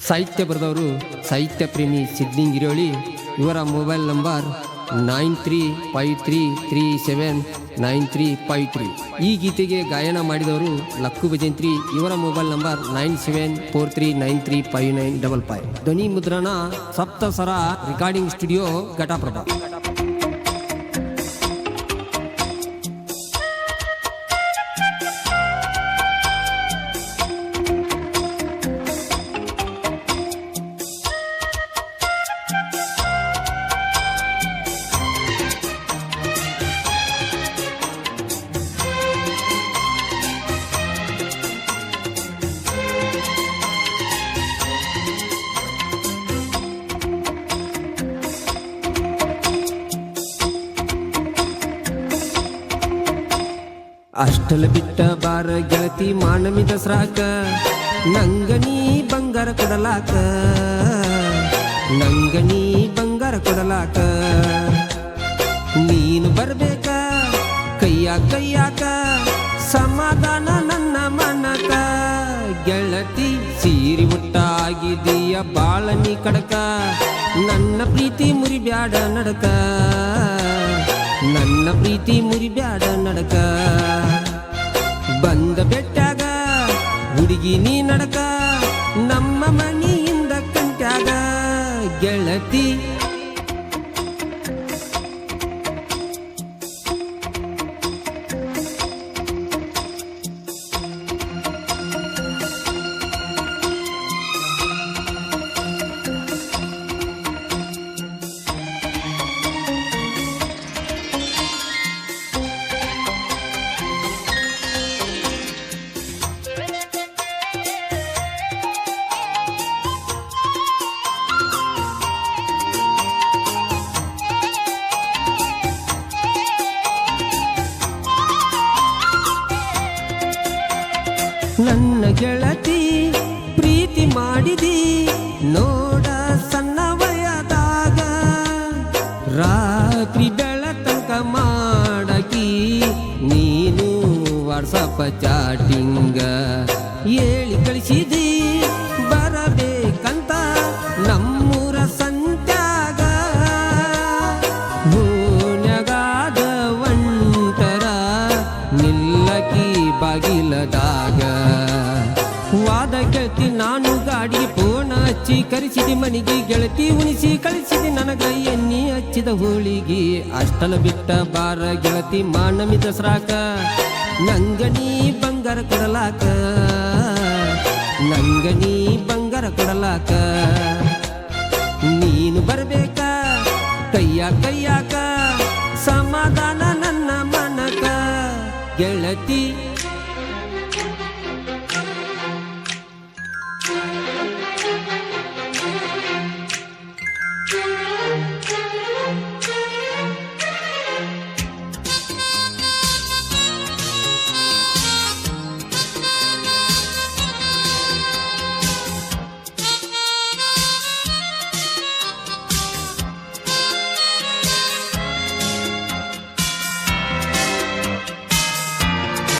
ಸಾಹಿತ್ಯ ಬರೆದವರು ಸಾಹಿತ್ಯ ಪ್ರೇಮಿ ಸಿದ್ಲಿಂಗಿರೋಳಿ. ಇವರ ಮೊಬೈಲ್ ನಂಬರ್ 9353379353. ಈ ಗೀತೆಗೆ ಗಾಯನ ಮಾಡಿದವರು ಲಕ್ಕು ಭಜಂತ್ರಿ. ಇವರ ಮೊಬೈಲ್ ನಂಬರ್ 9743935955. ಧ್ವನಿ ಮುದ್ರಣ ಸಪ್ತಸ್ವರ ರೆಕಾರ್ಡಿಂಗ್ ಸ್ಟುಡಿಯೋ ಘಟಪ್ರಭಾ. ಅಷ್ಟಲ ಬಿಟ್ಟ ಬಾರ ಗೆಳತಿ ಮಾನಮಿ ದಸರಾಕ, ನಂಗನಿ ಬಂಗಾರ ಕೊಡಲಾಕ, ನಂಗನಿ ಬಂಗಾರ ಕೊಡಲಾಕ. ನೀನು ಬರ್ಬೇಕ ಕೈಯಾಕ ಸಮಾಧಾನ ನನ್ನ ಮನಕ. ಗೆಳತಿ ಸೀರಿ ಮುಟ್ಟಾಗಿದೀಯ ಬಾಳ ನೀ ಕಡಕ, ನನ್ನ ಪ್ರೀತಿ ಮುರಿಬ್ಯಾಡ ನಡಕ, ನನ್ನ ಪ್ರೀತಿ ಮುರಿಬ್ಯಾಡ ನಡಕ. ಬಂದ ಬೆಟ್ಟಾಗ ಹುಡುಗಿ ನೀ ನಡಕ, ನಮ್ಮ ಮನೆಯಿಂದ ಕಂಟ್ಯಾಗ ಗೆಳತಿ. ನನ್ನ ಗೆಳತಿ ಪ್ರೀತಿ ಮಾಡಿದಿ ನೋಡ ಸಣ್ಣ ವಯದಾಗ, ರಾತ್ರಿ ಬೆಳತಂಕ ಮಾಡಕಿ ನೀನು ವಾಟ್ಸಪ್ ಚಾಟಿಂಗ. ಹೇಳಿ ಕಳಿಸಿದಿ ಬರಬೇಕಂತ ನಮ್ಮೂರ ಸಂತ್ಯಾಗ, ಹೂನ್ಯಾಗಾದ ಒಂಟರ ನಿಲ್ಲಕಿ ಬಾಗಿಲದಾಗ. ವಾದ ಗೆಳತಿ ನಾನು ಗಾಡಿ ಫೋನ್ ಹಚ್ಚಿ ಕರೆಸಿದಿ ಮನಿಗೆ, ಗೆಳತಿ ಉಣಿಸಿ ಕಳಿಸಿದಿ ನನಗ ಎಣ್ಣಿ ಹಚ್ಚಿದ ಹೋಳಿಗೆ. ಅಷ್ಟಲ ಬಿಟ್ಟ ಬಾರ ಗೆಳತಿ ಮಾನಮಿ ದಸರಾಕ, ನಂಗನಿ ಬಂಗಾರ ಕೊಡಲಾಕ, ನಂಗನಿ ಬಂಗಾರ ಕೊಡಲಾಕ. ನೀನು ಬರ್ಬೇಕ ಕೈಯಾಕ ಸಮಾಧಾನ ನನ್ನ ಮನಕ ಗೆಳತಿ.